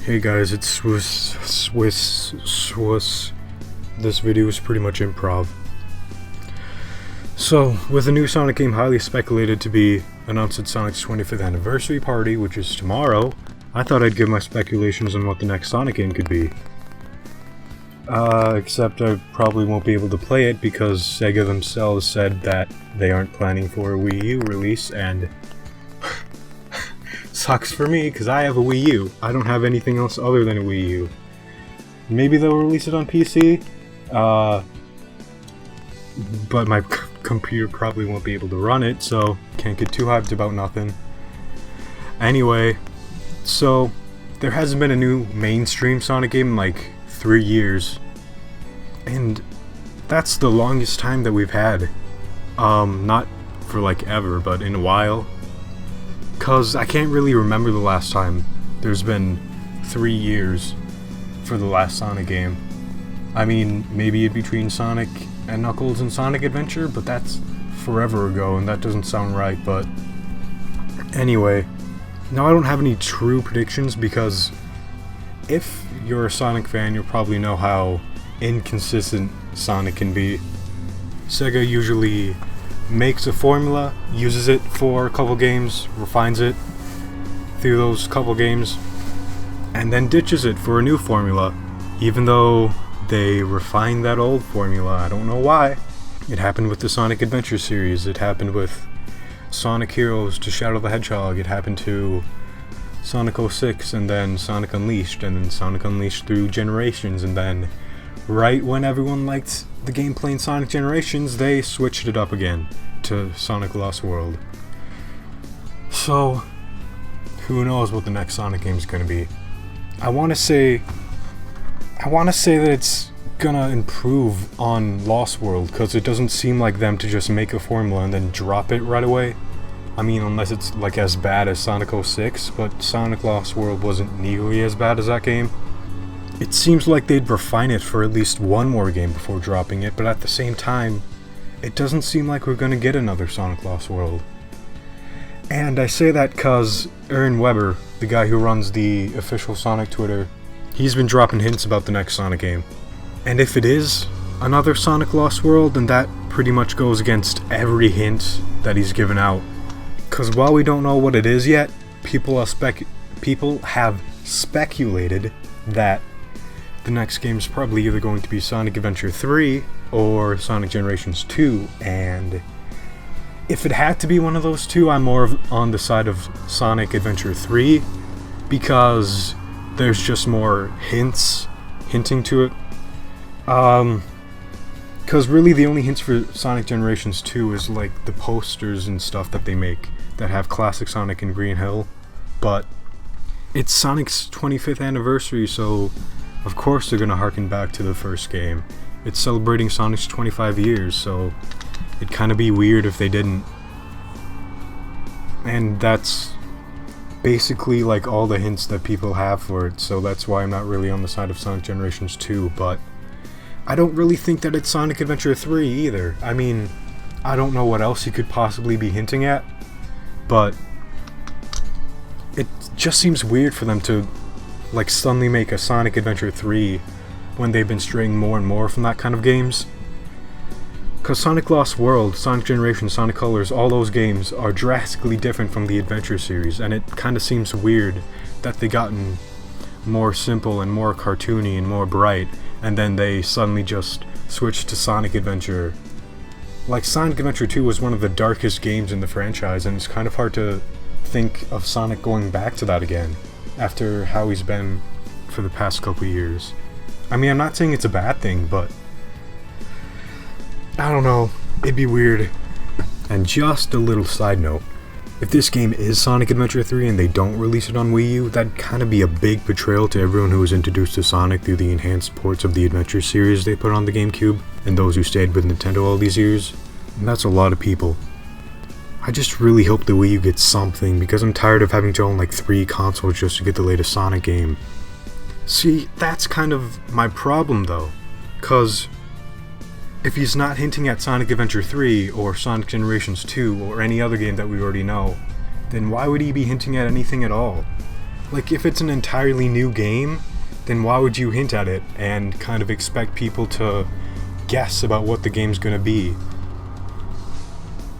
Hey guys, it's Swiss. This video is pretty much improv. So, with a new Sonic game highly speculated to be announced at Sonic's 25th anniversary party, which is tomorrow, I thought I'd give my speculations on what the next Sonic game could be. Except I probably won't be able to play it because Sega themselves said that they aren't planning for a Wii U release, and sucks for me because I have a Wii U. I don't have anything else other than a Wii U. Maybe they'll release it on PC, but my computer probably won't be able to run it, so can't get too hyped about nothing. Anyway, so there hasn't been a new mainstream Sonic game in like 3 years, and that's the longest time that we've had. Not for like ever, but in a while. Cause I can't really remember the last time there's been 3 years for the last Sonic game. I mean, maybe in between Sonic and Knuckles and Sonic Adventure, but that's forever ago and that doesn't sound right, but anyway. Now I don't have any true predictions because if you're a Sonic fan, you'll probably know how inconsistent Sonic can be. Sega usually makes a formula, uses it for a couple games, refines it through those couple games, and then ditches it for a new formula, even though they refined that old formula. I don't know why. It happened with the Sonic Adventure series, it happened with Sonic Heroes to Shadow the Hedgehog, it happened to Sonic 06, and then Sonic Unleashed, and then Sonic Unleashed through Generations, and then right when everyone liked the gameplay in Sonic Generations, they switched it up again to Sonic Lost World. So, who knows what the next Sonic game is going to be. I want to say that it's gonna improve on Lost World, because it doesn't seem like them to just make a formula and then drop it right away. I mean, unless it's like as bad as Sonic 06, but Sonic Lost World wasn't nearly as bad as that game. It seems like they'd refine it for at least one more game before dropping it, but at the same time, it doesn't seem like we're gonna get another Sonic Lost World. And I say that cause Aaron Weber, the guy who runs the official Sonic Twitter, he's been dropping hints about the next Sonic game. And if it is another Sonic Lost World, then that pretty much goes against every hint that he's given out. Cause while we don't know what it is yet, people have speculated that the next game is probably either going to be Sonic Adventure 3 or Sonic Generations 2, and if it had to be one of those two, I'm more on the side of Sonic Adventure 3 because there's just more hinting to it. Cause really the only hints for Sonic Generations 2 is like the posters and stuff that they make that have classic Sonic and Green Hill, but it's Sonic's 25th anniversary, so of course they're gonna harken back to the first game. It's celebrating Sonic's 25 years, so it'd kinda be weird if they didn't. And that's basically like all the hints that people have for it, so that's why I'm not really on the side of Sonic Generations 2, but I don't really think that it's Sonic Adventure 3 either. I mean, I don't know what else he could possibly be hinting at, but it just seems weird for them to like suddenly make a Sonic Adventure 3 when they've been straying more and more from that kind of games. Cause Sonic Lost World, Sonic Generations, Sonic Colors, all those games are drastically different from the Adventure series, and it kinda seems weird that they gotten more simple and more cartoony and more bright, and then they suddenly just switched to Sonic Adventure. Like, Sonic Adventure 2 was one of the darkest games in the franchise, and it's kind of hard to think of Sonic going back to that again after how he's been for the past couple years. I mean, I'm not saying it's a bad thing, but I don't know, it'd be weird. And just a little side note, if this game is Sonic Adventure 3 and they don't release it on Wii U, that'd kind of be a big betrayal to everyone who was introduced to Sonic through the enhanced ports of the Adventure series they put on the GameCube, and those who stayed with Nintendo all these years. And that's a lot of people. I just really hope the Wii U gets something, because I'm tired of having to own like 3 consoles just to get the latest Sonic game. See, that's kind of my problem though, cause if he's not hinting at Sonic Adventure 3 or Sonic Generations 2 or any other game that we already know, then why would he be hinting at anything at all? Like, if it's an entirely new game, then why would you hint at it and kind of expect people to guess about what the game's gonna be?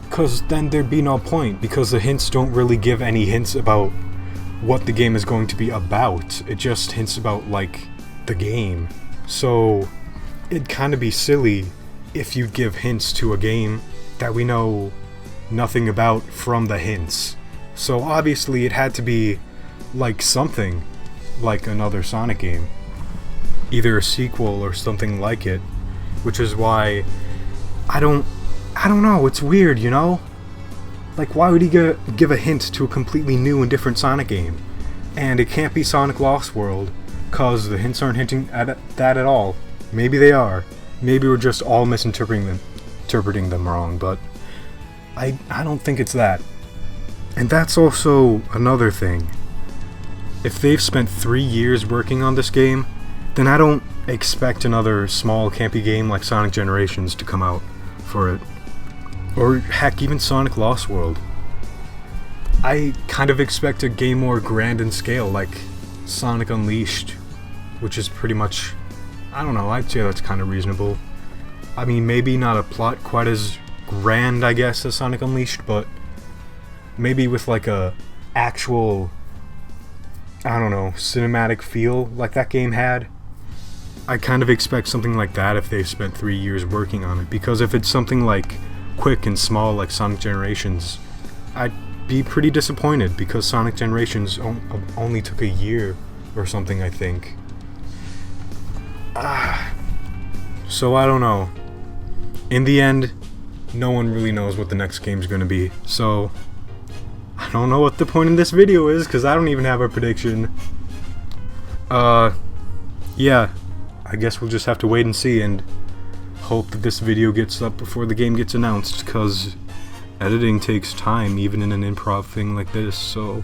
Because then there'd be no point, because the hints don't really give any hints about what the game is going to be about. It just hints about, like, the game. So it'd kind of be silly if you give hints to a game that we know nothing about from the hints. So obviously it had to be like something like another Sonic game, either a sequel or something like it, which is why I don't know, it's weird, you know? Like, why would he give a hint to a completely new and different Sonic game? And it can't be Sonic Lost World, cause the hints aren't hinting at that at all. Maybe they are. Maybe we're just all misinterpreting them wrong, but I don't think it's that. And that's also another thing. If they've spent 3 years working on this game, then I don't expect another small campy game like Sonic Generations to come out for it. Or heck, even Sonic Lost World. I kind of expect a game more grand in scale, like Sonic Unleashed, which is pretty much, I don't know, I'd say that's kind of reasonable. I mean, maybe not a plot quite as grand, I guess, as Sonic Unleashed, but maybe with like a actual, I don't know, cinematic feel like that game had. I kind of expect something like that if they've spent 3 years working on it, because if it's something like quick and small like Sonic Generations, I'd be pretty disappointed, because Sonic Generations only took a year or something, I think. So I don't know. In the end, no one really knows what the next game's gonna be, so I don't know what the point in this video is, because I don't even have a prediction. Yeah, I guess we'll just have to wait and see, and hope that this video gets up before the game gets announced, because editing takes time, even in an improv thing like this, so...